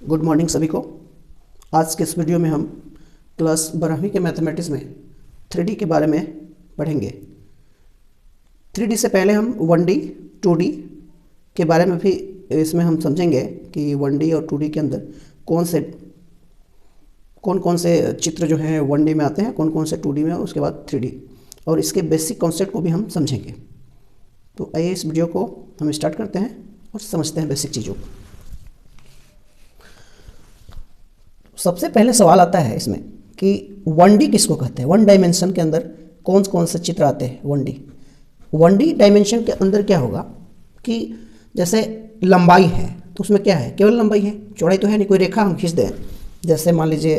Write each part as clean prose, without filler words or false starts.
Good morning सभी को। आज के इस वीडियो में हम क्लास 12वीं के मैथमेटिक्स में 3D के बारे में पढ़ेंगे। 3D से पहले हम 1D 2D के बारे में भी इसमें हम समझेंगे कि 1D और 2D के अंदर कौन कौन से चित्र जो हैं 1D में आते हैं, कौन कौन से 2D में, और उसके बाद 3D, और इसके बेसिक कॉन्सेप्ट को भी हम समझेंगे। तो आइए इस वीडियो को हम स्टार्ट करते हैं और समझते हैं बेसिक चीज़ों को। सबसे पहले सवाल आता है इसमें कि 1D किसको कहते हैं, 1 डायमेंशन के अंदर कौन कौन से चित्र आते हैं 1D। 1D डायमेंशन के अंदर क्या होगा कि जैसे लंबाई है तो उसमें क्या है, केवल लंबाई है, चौड़ाई तो है नहीं। कोई रेखा हम खींच दें, जैसे मान लीजिए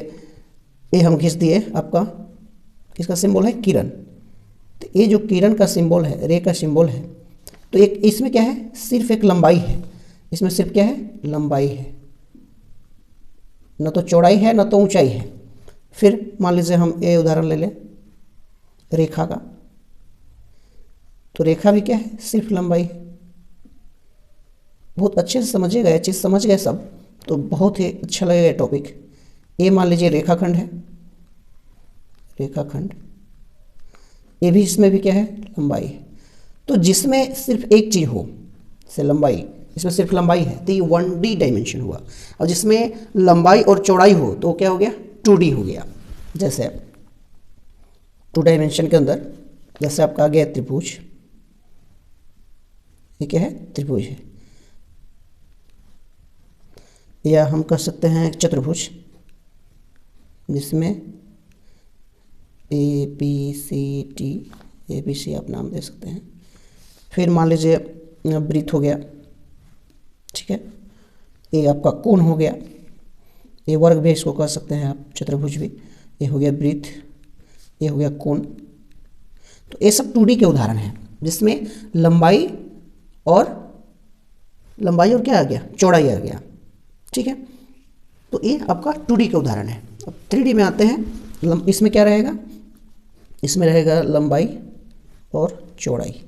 ये हम खींच दिए, आपका इसका सिंबल है किरण, तो ये जो किरण का सिंबल है, रे का सिंबल है, तो एक इसमें क्या है, सिर्फ एक लंबाई है। इसमें सिर्फ क्या है, लंबाई है, न तो चौड़ाई है न तो ऊंचाई है। फिर मान लीजिए हम ये उदाहरण ले लें रेखा का, तो रेखा भी क्या है, सिर्फ लंबाई है। बहुत अच्छे से समझिएगा, ये चीज़ समझ गए सब तो बहुत ही अच्छा लगेगा टॉपिक। ये मान लीजिए रेखाखंड है, रेखाखंड, ये भी, इसमें भी क्या है, लंबाई है। तो जिसमें सिर्फ एक चीज़ हो से लंबाई, इसमें सिर्फ लंबाई है तो ये 1D डायमेंशन हुआ, और जिसमें लंबाई और चौड़ाई हो तो क्या हो गया, 2D हो गया। जैसे 2 डायमेंशन के अंदर जैसे आपका आ गया त्रिभुज, ये क्या है, त्रिभुज है, या हम कह सकते हैं चतुर्भुज, जिसमें ABCD, ABC आप नाम दे सकते हैं। फिर मान लीजिए वृत्त हो गया, ठीक है, ये आपका कोण हो गया, ये वर्ग भी इसको कह सकते हैं आप, चतुर्भुज भी। ये हो गया वृत्त, ये हो गया कोण। तो ये सब 2D के उदाहरण हैं जिसमें लंबाई और क्या आ गया, चौड़ाई आ गया, ठीक है। तो ये आपका 2D के उदाहरण है। अब 3D में आते हैं, इसमें क्या रहेगा, इसमें रहेगा लंबाई और चौड़ाई।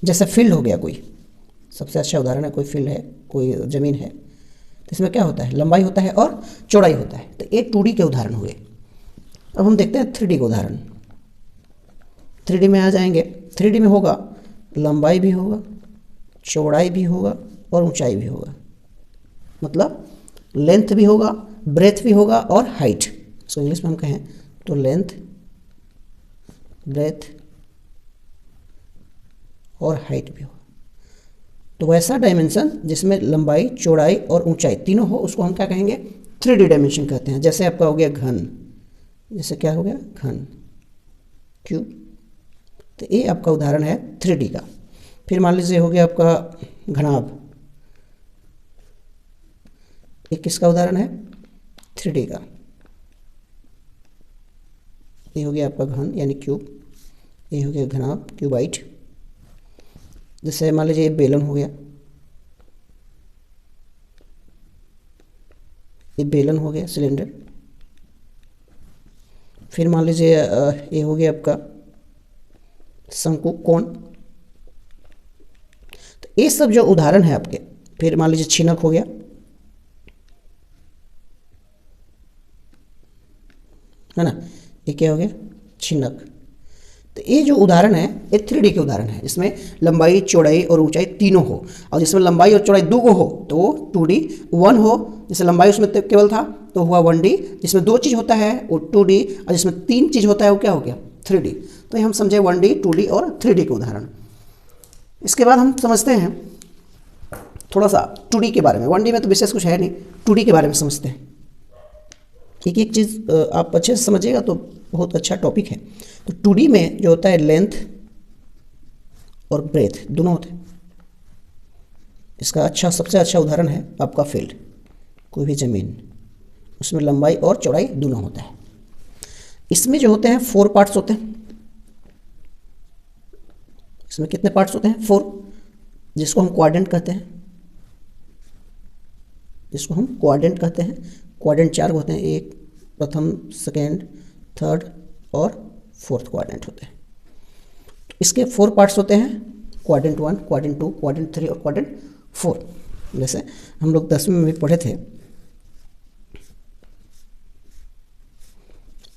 जैसे फील्ड हो गया कोई, सबसे अच्छा उदाहरण है, कोई फील्ड है, कोई ज़मीन है, तो इसमें क्या होता है, लंबाई होता है और चौड़ाई होता है। तो ये 2D के उदाहरण हुए। अब हम देखते हैं 3D के उदाहरण। 3D में आ जाएंगे, 3D में होगा लंबाई भी होगा, चौड़ाई भी होगा और ऊंचाई भी होगा। मतलब लेंथ भी होगा, ब्रेथ भी होगा और हाइट। इसको इंग्लिश में हम कहें तो लेंथ, ब्रेथ और हाइट भी होगा। तो वैसा डायमेंशन जिसमें लंबाई, चौड़ाई और ऊंचाई तीनों हो, उसको हम क्या कहेंगे, 3D डायमेंशन कहते हैं। जैसे आपका हो गया घन, जैसे क्या हो गया, घन, क्यूब। तो ये आपका उदाहरण है 3D का। फिर मान लीजिए हो गया आपका घनाभ, ये किसका उदाहरण है, 3D का। ये हो गया आपका घन यानी क्यूब, ये हो गया घनाभ, क्यूबाइट। जैसे मान लीजिए ये बेलन हो गया, ये बेलन हो गया, सिलेंडर। फिर मान लीजिए ये हो गया आपका शंकु, कोण। तो ये सब जो उदाहरण है आपके। फिर मान लीजिए छिनक हो गया, है ना, ये क्या हो गया, छिनक। तो ये जो उदाहरण है ये 3D के उदाहरण है, जिसमें लंबाई, चौड़ाई और ऊंचाई तीनों हो। और जिसमें लंबाई और चौड़ाई 2 हो तो 2D, 1 हो, जैसे लंबाई उसमें केवल था तो हुआ 1D, जिसमें 2 चीज़ होता है वो 2D, और जिसमें 3 चीज़ होता है वो क्या हो गया, 3D। तो ये हम समझे 1D, 2D और 3D के उदाहरण। इसके बाद हम समझते हैं थोड़ा सा 2D के बारे में। 1D में तो विशेष कुछ है नहीं, 2D के बारे में समझते हैं। एक एक चीज़ आप अच्छे से समझिएगा तो बहुत अच्छा टॉपिक है। तो 2D में जो होता है लेंथ और ब्रेथ दोनों होते हैं। इसका सबसे अच्छा उदाहरण है आपका फील्ड, कोई भी ज़मीन, उसमें लंबाई और चौड़ाई दोनों होता है। इसमें जो होते हैं 4 पार्ट्स होते हैं। इसमें कितने पार्ट्स होते हैं, 4, जिसको हम क्वाड्रेंट कहते हैं, जिसको हम क्वाड्रेंट कहते हैं। क्वाड्रेंट 4 होते हैं, एक प्रथम, सेकेंड, थर्ड और फोर्थ क्वाड्रेंट होते हैं। तो इसके 4 पार्ट्स होते हैं, क्वाड्रेंट 1, क्वाड्रेंट 2, क्वाड्रेंट 3 और क्वाड्रेंट 4। जैसे हम लोग 10वीं में भी पढ़े थे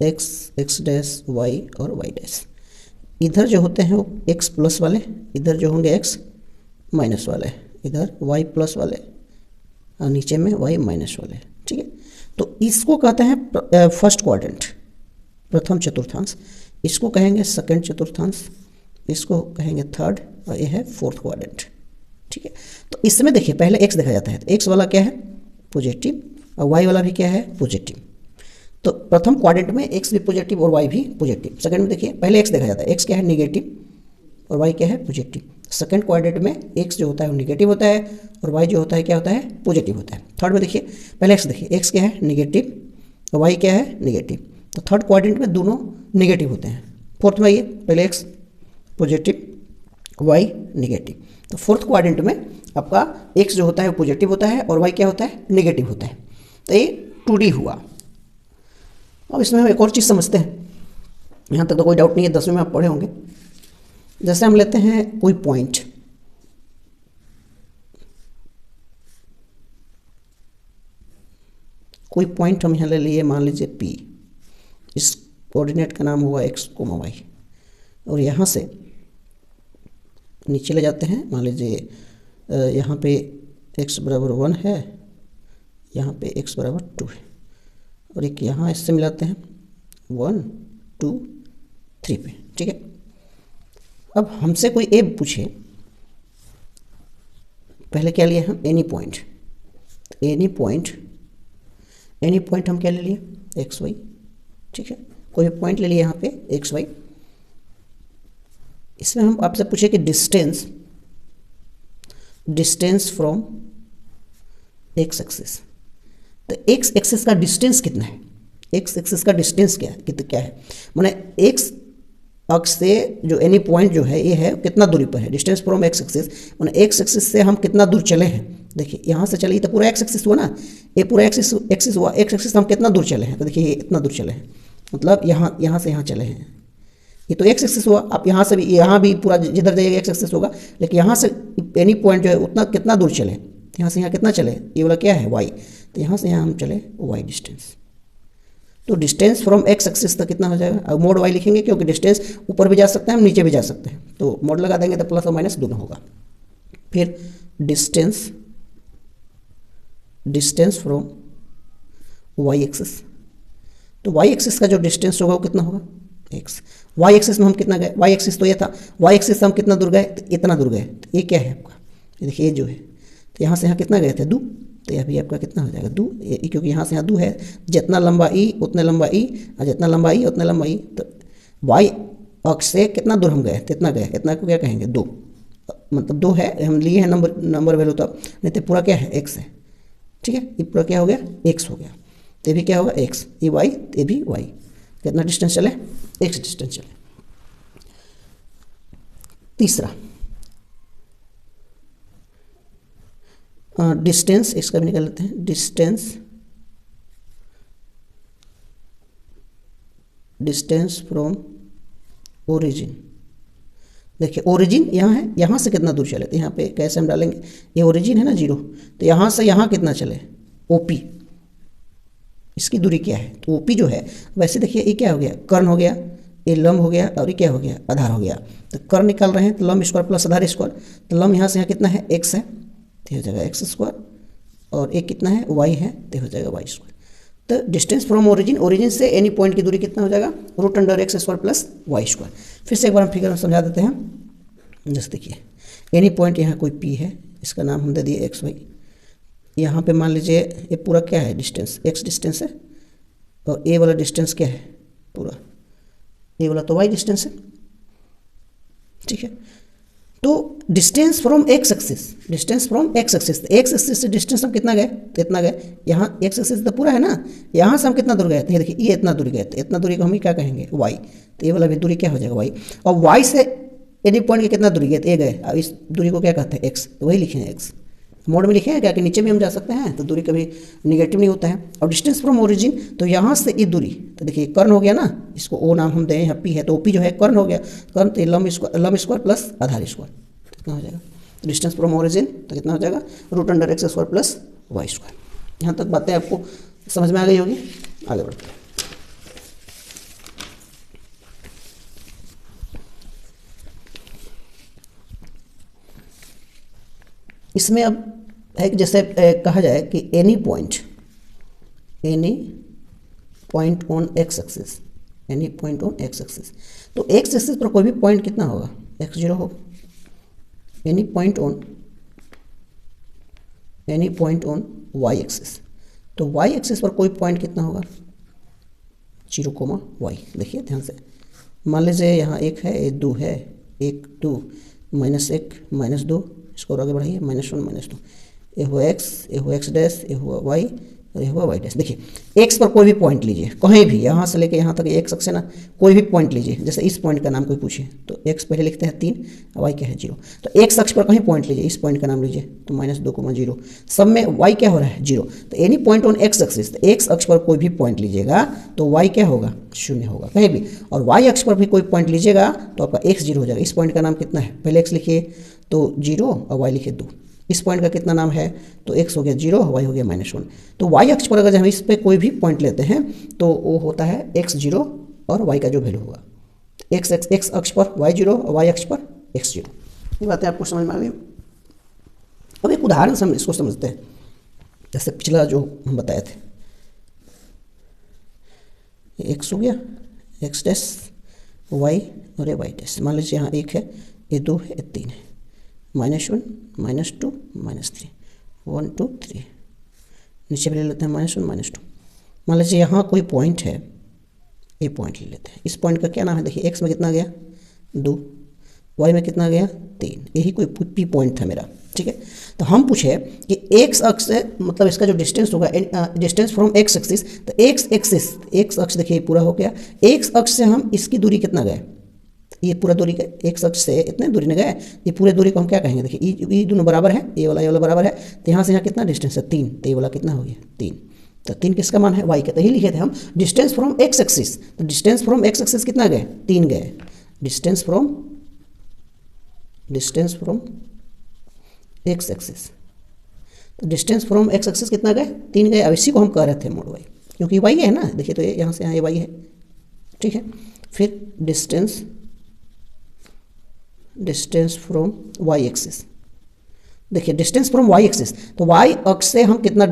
एक्स, एक्स डैश वाई और वाई डैश। इधर जो होते हैं वो एक्स प्लस वाले, इधर जो होंगे एक्स माइनस वाले, इधर वाई प्लस वाले और नीचे में वाई माइनस वाले। ठीक है, तो इसको कहते हैं फर्स्ट क्वाड्रेंट, प्रथम चतुर्थांश। इसको कहेंगे सेकंड चतुर्थांश, इसको कहेंगे थर्ड, और ये है फोर्थ क्वाड्रेंट। ठीक है, तो इसमें देखिए पहले एक्स देखा जाता है, तो एक्स वाला क्या है पॉजिटिव और वाई वाला भी क्या है पॉजिटिव। तो प्रथम क्वाड्रेंट में एक्स भी पॉजिटिव और वाई भी पॉजिटिव। सेकंड में देखिए पहले एक्स देखा जाता है, एक्स क्या है नेगेटिव और वाई क्या है पॉजिटिव। सेकंड क्वाड्रेंट में एक्स जो होता है वो नेगेटिव होता है और वाई जो होता है क्या होता है पॉजिटिव होता है। थर्ड में देखिए पहले एक्स देखिए, एक्स क्या है नेगेटिव और वाई क्या है नेगेटिव, तो थर्ड क्वाड्रेंट में दोनों नेगेटिव होते हैं। फोर्थ में ये पहले एक्स पॉजिटिव वाई नेगेटिव, तो फोर्थ क्वाड्रेंट में आपका एक्स जो होता है वो पॉजिटिव होता है और वाई क्या होता है नेगेटिव होता है। तो ये 2D हुआ। अब इसमें हम एक और चीज़ समझते हैं, यहाँ तक तो कोई डाउट नहीं है, 10वीं में आप पढ़े होंगे। जैसे हम लेते हैं कोई पॉइंट, कोई पॉइंट हम यहाँ ले लिए, मान लीजिए P, इस कोऑर्डिनेट का नाम हुआ x, y, और यहाँ से नीचे ले जाते हैं। मान लीजिए यहाँ पे x बराबर 1 है, यहाँ पे x बराबर 2 है, और एक यहाँ इससे मिलाते हैं 1 2 3 पे। ठीक है, अब हमसे कोई ए पूछे, पहले क्या लिए हम एनी पॉइंट, एनी पॉइंट हम क्या ले लिए एक्स वाई। ठीक है, कोई भी पॉइंट ले लिए यहाँ पे एक्स वाई। इसमें हम आपसे पूछे कि डिस्टेंस फ्रॉम एक्स एक्सिस, तो एक्स एक्सिस का डिस्टेंस कितना है, एक्स एक्सिस का डिस्टेंस क्या है, माने एक्स अक्ष से जो एनी पॉइंट जो है ये है कितना दूरी पर है, डिस्टेंस फ्रॉम एक्स एक्सिस, माने एक्स एक्सिस से हम कितना दूर चले हैं। देखिए यहाँ से चले तो पूरा एक्स एक्सिस हुआ ना, ये पूरा एक्सिस हुआ, एक्स एक्सिस से हम कितना दूर चले हैं, तो देखिए ये इतना दूर चले हैं, मतलब यहाँ से यहाँ चले हैं, ये तो एक्स एक्सिस हुआ। आप यहाँ से भी, यहाँ भी पूरा जिधर जाइएगा एक्स एक्सिस होगा, लेकिन यहाँ से एनी पॉइंट जो है उतना कितना दूर चले, यहाँ से यहाँ कितना चले, ये वाला क्या है वाई, तो यहाँ से यहाँ हम चले वाई डिस्टेंस। तो डिस्टेंस फ्रॉम एक्स एक्सिस तक कितना हो जाएगा, अब मोड वाई लिखेंगे क्योंकि डिस्टेंस ऊपर भी जा सकते हैं हम नीचे भी जा सकते हैं, तो मोड लगा देंगे तो प्लस और माइनस दोनों होगा। फिर डिस्टेंस फ्रॉम वाई एक्सिस, तो वाई एक्सिस का जो डिस्टेंस होगा वो कितना होगा एक्स। वाई एक्सिस में हम कितना गए, वाई एक्सिस तो ये था, वाई एक्सिस से हम कितना दूर गए, तो इतना दूर गए, तो ये क्या है आपका, ये देखिए ये जो है, तो यहाँ से यहाँ कितना गए थे 2, तो यह भी आपका कितना हो जाएगा 2, क्योंकि यहाँ से यहाँ 2 है, जितना लंबा ई उतने लंबा ई, और जितना लंबा ई उतने लंबा ई, तो वाई अक्ष से कितना दूर हम गए, कितना गए, इतना को क्या कहेंगे 2, मतलब 2 है, हम लिए हैं नंबर वैल्यू, तो नहीं तो पूरा क्या है एक्स है। ठीक है, ये पूरा क्या हो गया एक्स हो गया, तो ये भी क्या होगा एक्स, ये वाई, ये भी वाई, कितना डिस्टेंस चले एक्स डिस्टेंस चले। तीसरा डिस्टेंस, इसका भी निकाल लेते हैं, डिस्टेंस फ्रॉम ओरिजिन। देखिए ओरिजिन यहाँ है, यहाँ से कितना दूर चले, तो यहाँ पे कैसे हम डालेंगे, ये ओरिजिन है ना 0, तो यहाँ से यहाँ कितना चले OP, इसकी दूरी क्या है, तो OP जो है, वैसे देखिए ये क्या हो गया कर्ण हो गया, ये लंब हो गया, और ये क्या हो गया आधार हो गया। तो कर्ण निकाल रहे हैं तो लंब स्क्वायर प्लस आधार स्क्वायर, तो लंब यहाँ से यहाँ कितना है x है, तो हो जाएगा x स्क्वायर, और एक कितना है y है, तो हो जाएगा y स्क्वायर। तो डिस्टेंस फ्रॉम ओरिजिन से एनी पॉइंट की दूरी कितना हो जाएगा √x square plus y square. फिर से एक बार हम फिगर में समझा देते हैं। जैसे देखिए एनी पॉइंट यहाँ कोई P है, इसका नाम हम दे दिए x y, यहाँ पे मान लीजिए ये पूरा क्या है डिस्टेंस x डिस्टेंस है, और a वाला डिस्टेंस क्या है पूरा, a वाला तो y डिस्टेंस है। ठीक है, तो डिस्टेंस फ्रॉम एक्स एक्सिस, तो एक्स एक्सिस से डिस्टेंस हम कितना गए, तो इतना गए, यहाँ एक्स एक्सिस तो पूरा है ना, यहाँ से हम कितना दूर गए, तो ये देखिए ये इतना दूरी गए, तो इतना दूरी को हम ही क्या कहेंगे y, तो ये वाला भी दूरी क्या हो जाएगा y, और y से एनी पॉइंट के कितना दूरी गए, तो ये गए, अब इस दूरी को क्या कहते हैं x, तो वही लिखे हैं x, मोड में लिखे हैं क्या कि नीचे भी हम जा सकते हैं, तो दूरी कभी निगेटिव नहीं होता है। और डिस्टेंस फ्रॉम ओरिजिन, तो यहाँ से ये दूरी, तो देखिए कर्ण हो गया ना, इसको ओ नाम हम दें, यहाँ P है तो OP जो है कर्ण हो गया, कर्ण तो लंब स्क्वायर प्लस आधार स्क्वायर, कितना हो जाएगा डिस्टेंस फ्रॉम ओरिजिन, तो कितना हो जाएगा √x square plus y square. यहाँ तक बातें आपको समझ में आ गई होगी, आगे बढ़ते हैं। इसमें अब है कि जैसे कहा जाए कि any point on X axis, any point on X axis, तो एक्स एक्सिस पर कोई भी पॉइंट कितना होगा, x0 होगा। Any point on y axis, तो y एक्सिस पर कोई पॉइंट कितना होगा, 0, y। देखिए ध्यान से, मान लीजिए यहाँ 1 है, ये 2 है, 1 2 -1 -2, इसको और आगे बढ़ाइए, -1 -2, ये हुआ x, ये हुआ x डैश, ये हुआ y और ये हुआ y डैश। देखिए x पर कोई भी पॉइंट लीजिए, कहीं भी, यहाँ से लेके यहाँ तक x अक्ष है ना, कोई भी पॉइंट लीजिए। जैसे इस पॉइंट का नाम कोई पूछे तो x पहले लिखते हैं 3, y क्या है 0। तो x अक्ष पर कहीं पॉइंट लीजिए, इस पॉइंट का नाम लीजिए तो -2, 0, सब में y क्या हो रहा है 0। तो any point on x axis, तो x अक्ष पर कोई भी पॉइंट लीजिएगा तो y क्या होगा, 0 होगा कहीं भी। और y अक्ष पर भी कोई पॉइंट लीजिएगा तो आपका x 0 हो जाएगा। इस पॉइंट का नाम कितना है, पहले x लिखिए तो 0 और y लिखिए 2। इस पॉइंट का कितना नाम है, तो x हो गया 0, y हो गया -1। तो y अक्ष पर अगर हम इस पे कोई भी पॉइंट लेते हैं तो वो होता है x0 और y का जो वैल्यू होगा, x अक्ष पर y0 और y अक्ष पर x0। ये बातें आपको समझ में आ गई। अब एक उदाहरण से हम इसको समझते हैं, जैसे पिछला जो हम बताए थे, ये x हो गया, x डैश, y और ये y डैश। मान लीजिए यहाँ 1 है, ये 2 है, ये 3 है, -1 -2 -3, 1 2 3, नीचे भी ले लेते हैं -1 -2। मान लीजिए यहाँ कोई पॉइंट है, ये पॉइंट ले लेते हैं। इस पॉइंट का क्या नाम है, देखिए x में कितना गया 2, y में कितना गया 3, यही कोई पी पॉइंट था मेरा, ठीक है। तो हम पूछे कि x अक्ष से मतलब इसका जो डिस्टेंस होगा, डिस्टेंस फ्रॉम x एक्सिस, तो x अक्ष देखिए पूरा हो गया, x अक्ष से हम इसकी दूरी कितना गए, ये पूरा दूरी का x अक्ष से इतने दूरी न गए, ये पूरे दूरी को हम क्या कहेंगे, देखिए ये दोनों बराबर है, ये वाला बराबर है, तो यहाँ से यहाँ कितना डिस्टेंस है 3, तो ये वाला कितना हो गया 3। तो 3 किसका मान है, y का। तो यही लिखे थे हम डिस्टेंस फ्रॉम x एक्सिस, तो डिस्टेंस फ्रॉम x एक्सिस कितना गए 3 गए, डिस्टेंस फ्रॉम x एक्सिस, तो डिस्टेंस फ्रॉम x एक्सिस कितना गए 3 गए। अब इसी को हम कह रहे थे मोड y, क्योंकि y है ना, देखिए तो यहाँ से यहाँ ये y है, ठीक है। फिर डिस्टेंस फ्रॉम y एक्सिस, देखिए डिस्टेंस फ्रॉम y एक्सिस, तो y अक्ष से हम कितना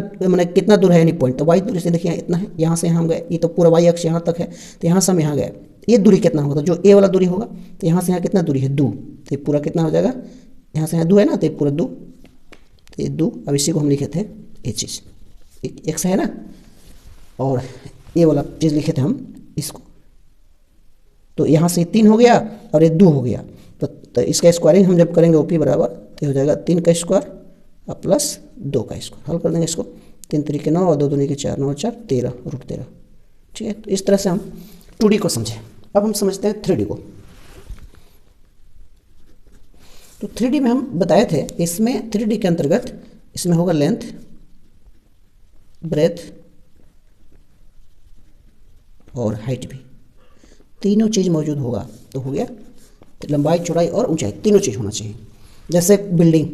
दूर है एनी पॉइंट, तो y दूरी से देखिए इतना है, यहाँ से यहाँ हम गए, ये तो पूरा y अक्ष यहाँ तक है, तो यहाँ से हम यहाँ गए, ये दूरी कितना होगा, तो जो a वाला दूरी होगा, तो यहाँ से यहाँ कितना दूरी है 2, तो ये पूरा कितना हो जाएगा, यहाँ से यहाँ 2 है ना, तो ये पूरा 2, तो ये 2। अब इसी को हम लिखे थे ये चीज़ x है ना, और ये वाला चीज़ लिखे थे हम इसको, तो यहाँ से 3 हो गया और ये 2 हो गया, तो इसका स्क्वायरिंग हम जब करेंगे OP बराबर, तो हो जाएगा 3 का स्क्वायर और प्लस 2 का स्क्वायर। हल कर देंगे इसको, 3 3 9 और 2 2 4 9 4 13 √13, ठीक है। तो इस तरह से हम 2D को समझे। अब हम समझते हैं 3D को। तो 3D में हम बताए थे, इसमें 3D के अंतर्गत इसमें होगा लेंथ, ब्रेथ और हाइट भी, तीनों चीज़ मौजूद होगा, तो हो गया लंबाई चौड़ाई और ऊंचाई तीनों चीज़ होना चाहिए। जैसे बिल्डिंग,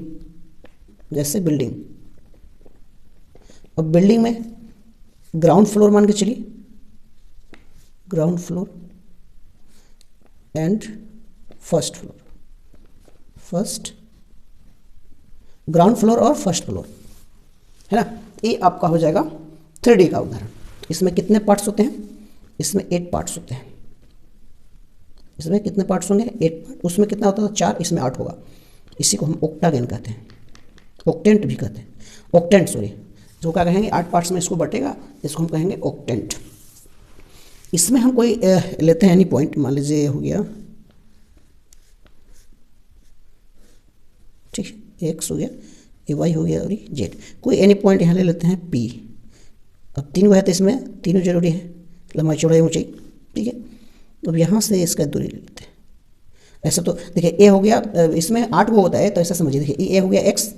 अब बिल्डिंग में ग्राउंड फ्लोर मान के चलिए, ground floor and ground floor और फर्स्ट फ्लोर है ना, ये आपका हो जाएगा 3D का उदाहरण। इसमें कितने पार्ट्स होते हैं, इसमें 8 पार्ट्स होते हैं। इसमें कितने पार्ट्स होंगे 8 पार्ट, उसमें कितना होता है 4, इसमें 8 होगा। इसी को हम ऑक्टागन कहते हैं, ऑक्टेंट भी कहते हैं, ऑक्टेंट सॉरी, जो क्या कहेंगे 8 पार्ट्स में इसको बटेगा, इसको हम कहेंगे ऑक्टेंट। इसमें हम कोई लेते हैं एनी पॉइंट, मान लीजिए ये हो गया, ठीक है, x हो गया, ये y हो गया और ये z, कोई एनी पॉइंट यहाँ ले लेते हैं P। अब 3 है तो इसमें तीनों जरूरी है, लंबाई चौड़ाई ऊंचाई, ठीक है। अब यहाँ से इसका दूरी ले लेते हैं। ऐसा तो देखिए a हो गया, इसमें 8 वो होता है, तो ऐसा समझिए, देखिए a हो गया x,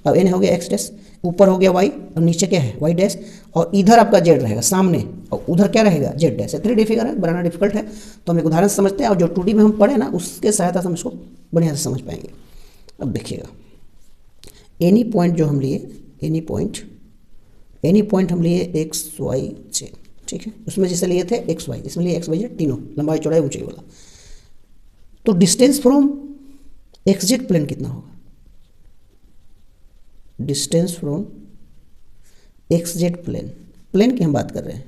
अब n हो गया x डैश, ऊपर हो गया y और नीचे क्या है y डैश, और इधर आपका z रहेगा सामने, और उधर क्या रहेगा z डैश। 3D फिगर है, बनाना डिफिकल्ट है, तो हम एक उदाहरण से समझते हैं, और जो 2D में हम पढ़े ना उसके सहायता से हम इसको बढ़िया से समझ पाएंगे। अब देखिएगा एनी पॉइंट जो हम लिए, एनी पॉइंट हम लिए x y z, ठीक है। उसमें जैसे लिए थे x y, इसमें लिए x y z तीनों, लंबाई चौड़ाई ऊंचाई वाला। तो डिस्टेंस फ्रॉम xz प्लेन कितना होगा, distance from X Z plane, plane की हम बात कर रहे हैं,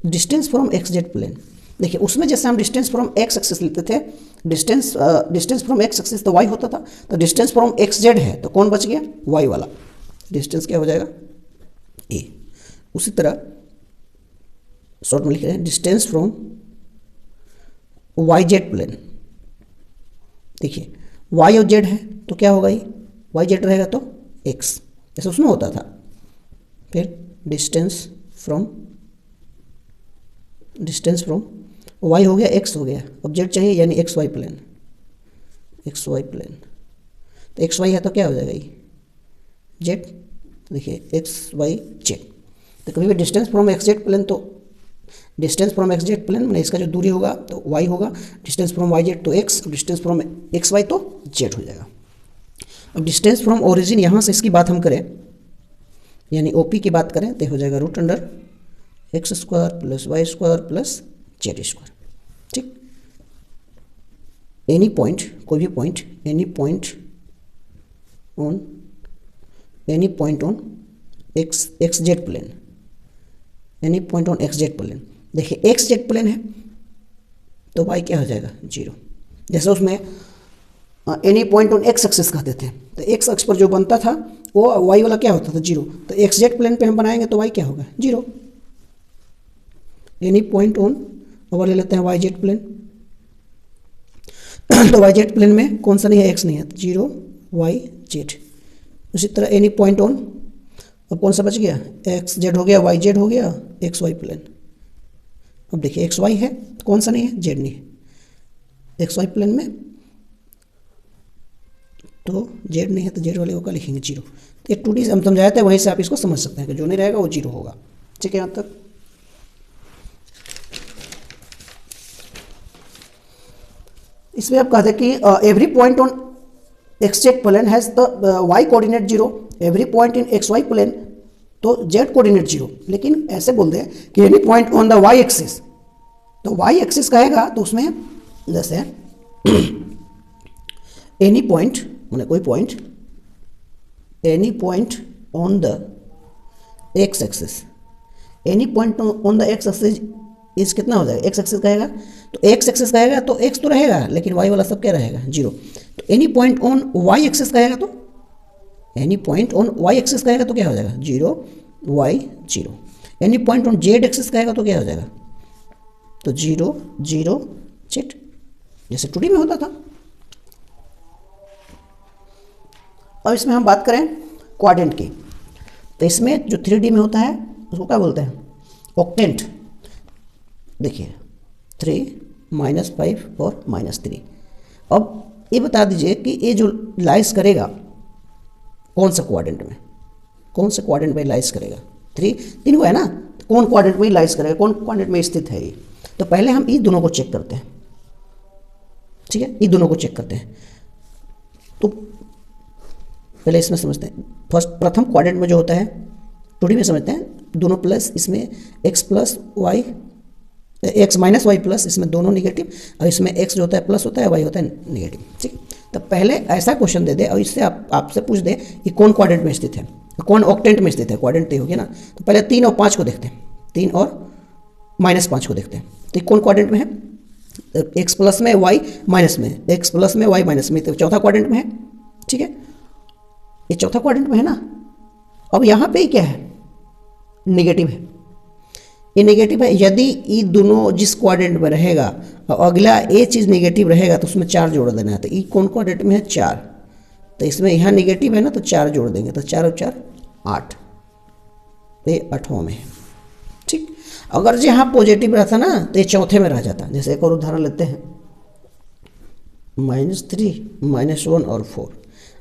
distance from X Z plane. देखिए उसमें जैसे हम डिस्टेंस फ्रॉम एक्स एक्सिस लेते थे, डिस्टेंस फ्रॉम एक्स एक्सिस तो वाई होता था, तो डिस्टेंस फ्रॉम एक्स जेड है तो कौन बच गया, वाई वाला डिस्टेंस क्या हो जाएगा, ए। उसी तरह शॉर्ट में लिख रहे हैं distance from Y Z plane. देखिए वाई और जेड है तो क्या होगा, ये वाई जेड रहेगा तो एक्स, जैसे उसमें होता था। फिर डिस्टेंस फ्रॉम वाई हो गया, एक्स हो गया, अब जेड चाहिए यानी X Y plane, X Y plane. तो एक्स वाई है तो क्या हो जाएगा ये जेड, देखिए एक्स वाई जेड। तो कभी भी distance from X Z plane, तो distance from X Z plane मैंने इसका जो दूरी होगा तो वाई होगा, डिस्टेंस फ्रॉम वाई जेड तो X, distance from X Y तो जेड हो जाएगा। अब डिस्टेंस फ्रॉम ओरिजिन यहाँ से इसकी बात हम करें यानी ओपी की बात करें तो हो जाएगा root under X square plus Y square plus Z square. ठीक, एनी पॉइंट, कोई भी point, any point on X Z plane, any point on X Z plane. देखिए एक्स जेड प्लेन है तो वाई क्या हो जाएगा, जीरो। जैसे उसमें any point on X axis कहते थे, तो एक्स अक्ष पर जो बनता था वो वाई वाला क्या होता था, जीरो। तो एक्स जेड प्लेन पे हम बनाएंगे तो वाई क्या होगा, जीरो। एनी पॉइंट ऑन, और ले लेते हैं वाई जेड प्लेन, तो वाई जेड प्लेन में कौन सा नहीं है, एक्स नहीं है, तो जीरो वाई जेड। उसी तरह एनी पॉइंट ऑन, अब कौन सा बच गया, एक्स जेड हो गया, वाई जेड हो गया, एक्स वाई प्लेन। अब देखिए एक्स वाई है तो कौन सा नहीं है, जेड नहीं है, एक्स वाई प्लेन में तो जेड नहीं है, तो जेड वाले को क्या लिखेंगे, जीरो। तो ये 2D से हम समझाए थे, वहीं से आप इसको समझ सकते हैं कि जो नहीं रहेगा वो जीरो होगा। ठीक है, यहाँ तक। इसमें आप कहते हैं कि every point on X Z plane has the Y coordinate zero, every point in X Y plane तो जेड कोऑर्डिनेट जीरो। लेकिन ऐसे बोल दें कि any point on the Y axis, तो वाई एक्सिस कहेगा तो उसमें जैसे एनी पॉइंट माने कोई point, any point on the X axis, any point on the X axis इस कितना हो जाएगा, एक्स एक्सिस कहेगा तो एक्स एक्सिस कहेगा तो एक्स तो रहेगा, लेकिन वाई वाला सब क्या रहेगा, जीरो। तो any point on Y axis कहेगा तो, any point on Y axis कहेगा तो क्या हो जाएगा, zero Y zero. Any point on Z axis कहेगा तो क्या हो जाएगा, तो जीरो जीरो जेड, जैसे 2D में होता था। अब इसमें हम बात करें क्वाड्रेंट की, तो इसमें जो 3D में होता है उसको क्या बोलते हैं, ऑक्टेंट। देखिए 3 -5 और -3। अब ये बता दीजिए कि ये जो लाइस करेगा कौन सा क्वाड्रेंट में, कौन से क्वाड्रेंट में लाइस करेगा, 3 को है ना, तो कौन क्वाड्रेंट में लाइस करेगा, कौन क्वाड्रेंट में स्थित है ये। तो पहले हम इन दोनों को चेक करते हैं। ठीक है, इन दोनों को चेक करते हैं। तो पहले इसमें समझते हैं, प्रथम क्वाड्रेंट में जो होता है 2D में समझते हैं, दोनों प्लस, इसमें x plus Y, X minus Y plus, इसमें दोनों निगेटिव, और इसमें x जो होता है प्लस होता है, y होता है निगेटिव। ठीक, तो पहले ऐसा क्वेश्चन दे दे और इससे आपसे पूछ दे कि कौन क्वाड्रेंट में स्थित है, कौन ऑक्टेंट में स्थित है, क्वाड्रेंट तो होगी ना। तो पहले 3 और 5 को देखते हैं, 3 और -5 को देखते हैं। तो कौन क्वाड्रेंट में है, x प्लस में y माइनस में, x प्लस में y माइनस में, तो चौथा क्वाड्रेंट में है। ठीक है, ये चौथा क्वाड्रेंट में है ना। अब यहाँ पे क्या है, निगेटिव है, ये नेगेटिव है। यदि ये दोनों जिस क्वाड्रेंट में रहेगा और अगला ये चीज़ नेगेटिव रहेगा तो उसमें 4 जोड़ देना है। तो ये कौन क्वाड्रेंट में है, 4, तो इसमें यहाँ नेगेटिव है ना, तो 4 जोड़ देंगे, तो 4 और 4 8, ये 8वां में है। ठीक, अगर जहाँ पॉजिटिव रहता ना तो ये चौथे में रह जाता। जैसे एक और उदाहरण लेते हैं, -3 -1 और 4।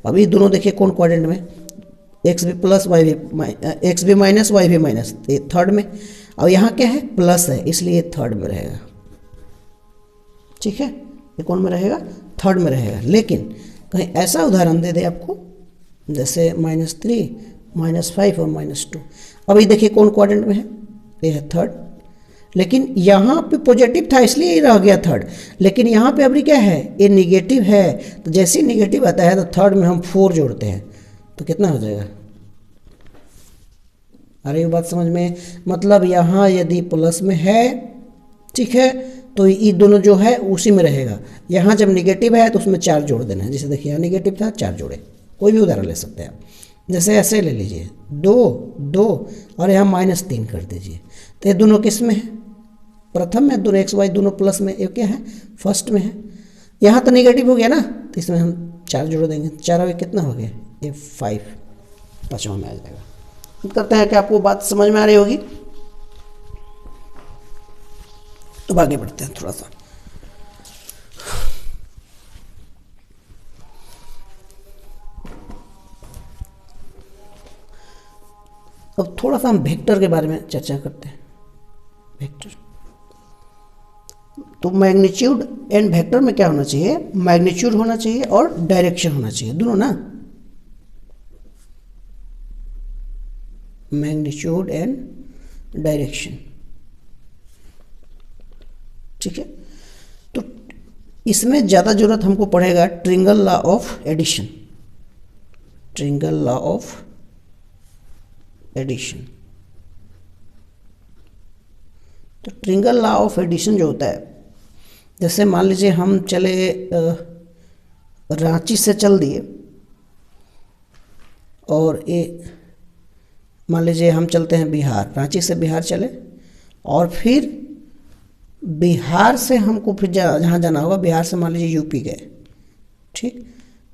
अब ये दोनों देखिए कौन क्वाड्रेंट में, एक्स भी प्लस वाई भी, एक्स भी माइनस वाई भी माइनस, ये थर्ड में। और यहाँ क्या है, प्लस है, इसलिए ये थर्ड में रहेगा। ठीक है, ये कौन में रहेगा, थर्ड में रहेगा। लेकिन कहीं ऐसा उदाहरण दे दे आपको, जैसे -3 -5 और -2। अब ये देखिए कौन क्वाड्रेंट में है, ये है थर्ड। लेकिन यहाँ पे पॉजिटिव था इसलिए ये रह गया थर्ड, लेकिन यहाँ पे अभी क्या है, ये निगेटिव है। तो जैसे ही निगेटिव आता है तो थर्ड में हम 4 जोड़ते हैं, तो कितना हो जाएगा, आ रही है बात समझ में? मतलब यहाँ यदि प्लस में है, ठीक है, तो ये दोनों जो है उसी में रहेगा। यहाँ जब निगेटिव है तो उसमें 4 जोड़ देना है। जैसे देखिए यहाँ निगेटिव था, 4 जोड़े। कोई भी उदाहरण ले सकते हैं आप। जैसे ऐसे ले लीजिए 2 2 और यहाँ -3 कर दीजिए। तो ये दोनों किस में है? प्रथम में। दोनों एक्स वाई दोनों प्लस में, ये क्या है? फर्स्ट में है। यहाँ तो निगेटिव हो गया ना, तो इसमें हम 4 जोड़ देंगे। 4 और कितना हो गया? ये 5, 5वां में आ जाएगा। उम्मीद करते हैं कि आपको बात समझ में आ रही होगी। अब आगे बढ़ते हैं थोड़ा सा। अब थोड़ा सा हम वेक्टर के बारे में चर्चा करते हैं। वेक्टर, तो मैग्नीट्यूड एंड वेक्टर में क्या होना चाहिए? मैग्नीट्यूड होना चाहिए और डायरेक्शन होना चाहिए, दोनों ना। मैग्नीट्यूड एंड डायरेक्शन, ठीक है। तो इसमें ज़्यादा जरूरत हमको पड़ेगा triangle law of addition. Triangle law of addition. तो ट्रिंगल लॉ ऑफ एडिशन जो होता है, जैसे मान लीजिए हम चले रांची से चल दिए, और ये मान लीजिए हम चलते हैं बिहार, रांची से बिहार चले, और फिर बिहार से हमको फिर जहाँ जाना होगा, बिहार से मान लीजिए यूपी गए, ठीक।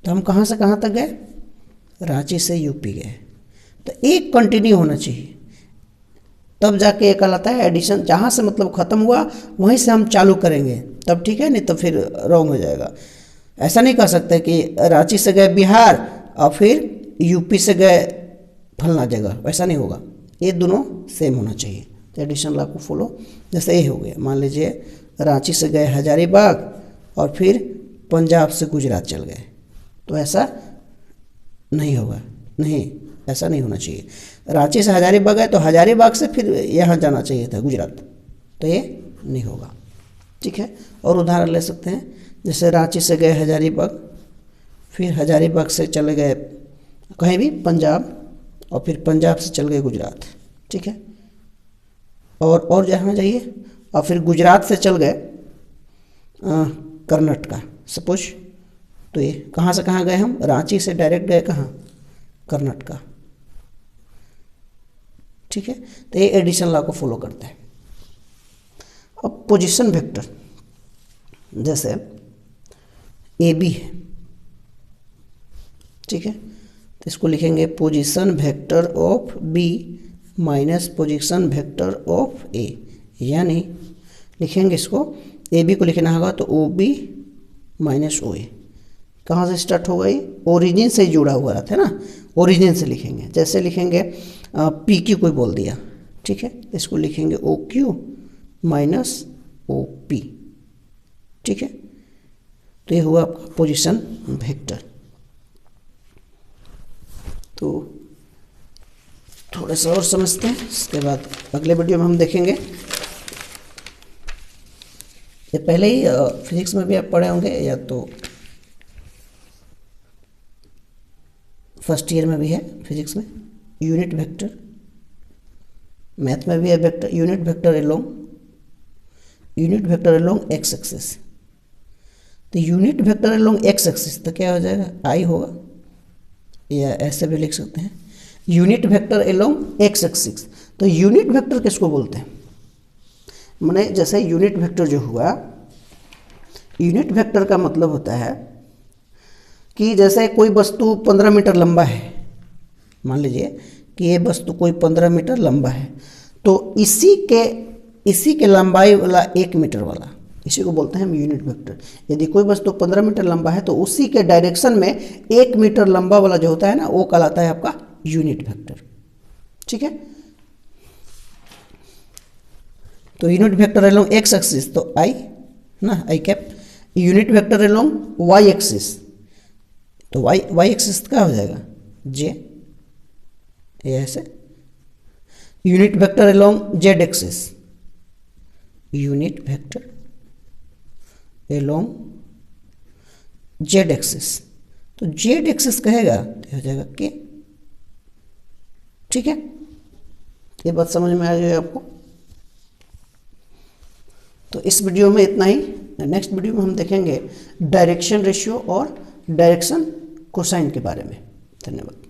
तो हम कहाँ से कहाँ तक गए? रांची से यूपी गए। तो एक कंटिन्यू होना चाहिए, तब जाके एक कहलाता है एडिशन। जहाँ से मतलब ख़त्म हुआ वहीं से हम चालू करेंगे तब ठीक है, नहीं तो फिर रॉन्ग हो जाएगा। ऐसा नहीं कह सकते कि रांची से गए बिहार और फिर यूपी से गए फलना जगह, वैसा नहीं होगा। ये दोनों सेम होना चाहिए। तो एडिशन लॉ को फॉलो, जैसे ये हो गया, मान लीजिए रांची से गए हजारीबाग और फिर पंजाब से गुजरात चल गए, तो ऐसा नहीं होगा। नहीं, ऐसा नहीं होना चाहिए। रांची से हजारीबाग गए तो हजारीबाग से फिर यहाँ जाना चाहिए था गुजरात, तो ये नहीं होगा, ठीक है। और उदाहरण ले सकते हैं, जैसे रांची से गए हजारीबाग, फिर हजारीबाग से चले गए कहीं भी पंजाब, और फिर पंजाब से चल गए गुजरात, ठीक है। और जहाँ जाइए, और फिर गुजरात से चल गए कर्नाटका सपोज। तो ये कहाँ से कहाँ गए हम? रांची से डायरेक्ट गए कहाँ? कर्नाटका, ठीक है। तो ये एडिशन लॉ को फॉलो करता है। अब पोजीशन वेक्टर, जैसे ए बी है, ठीक है, तो इसको लिखेंगे position vector of B minus position vector of A, यानी लिखेंगे इसको, ए बी को लिखना होगा तो ओ बी माइनस ओ ए। कहाँ से स्टार्ट होगा? ये ओरिजिन से जुड़ा हुआ रहता है ना, ओरिजिन से लिखेंगे। जैसे लिखेंगे पी क्यू कोई बोल दिया, ठीक है, इसको लिखेंगे O Q minus O P, ठीक है। तो ये हुआ आपका पोजीशन वेक्टर। तो थोड़ा सा और समझते हैं, इसके बाद अगले वीडियो में हम देखेंगे। ये पहले ही फिजिक्स में भी आप पढ़े होंगे, या तो फर्स्ट ईयर में भी है फिजिक्स में, यूनिट वेक्टर। मैथ में भी है vector, unit vector along X axis. तो unit vector along X axis तो क्या हो जाएगा? आई होगा, या ऐसे भी लिख सकते हैं unit vector along X axis. तो यूनिट वेक्टर किसको बोलते हैं? माने जैसे यूनिट वेक्टर जो हुआ, यूनिट वेक्टर का मतलब होता है कि जैसे कोई वस्तु 15 मीटर लंबा है, मान लीजिए कि ये वस्तु कोई 15 मीटर लंबा है, तो इसी के लंबाई वाला 1 मीटर वाला, इसी को बोलते हैं हम यूनिट वेक्टर। यदि कोई वस्तु 15 मीटर लंबा है तो उसी के डायरेक्शन में 1 मीटर लंबा वाला जो होता है ना, वो कहलाता है आपका यूनिट वेक्टर, ठीक है। तो unit vector along X axis तो आई ना, I cap. Unit vector along Y axis, तो वाई एक्सिस क्या हो जाएगा? जे, ये ऐसे। Unit vector along Z axis, unit vector along Z axis, तो जेड एक्सिस कहेगा तो हो जाएगा के, ठीक है। ये बात समझ में आ गई आपको। तो इस वीडियो में इतना ही। नेक्स्ट वीडियो में हम देखेंगे डायरेक्शन रेशियो और डायरेक्शन कोसाइन के बारे में। धन्यवाद।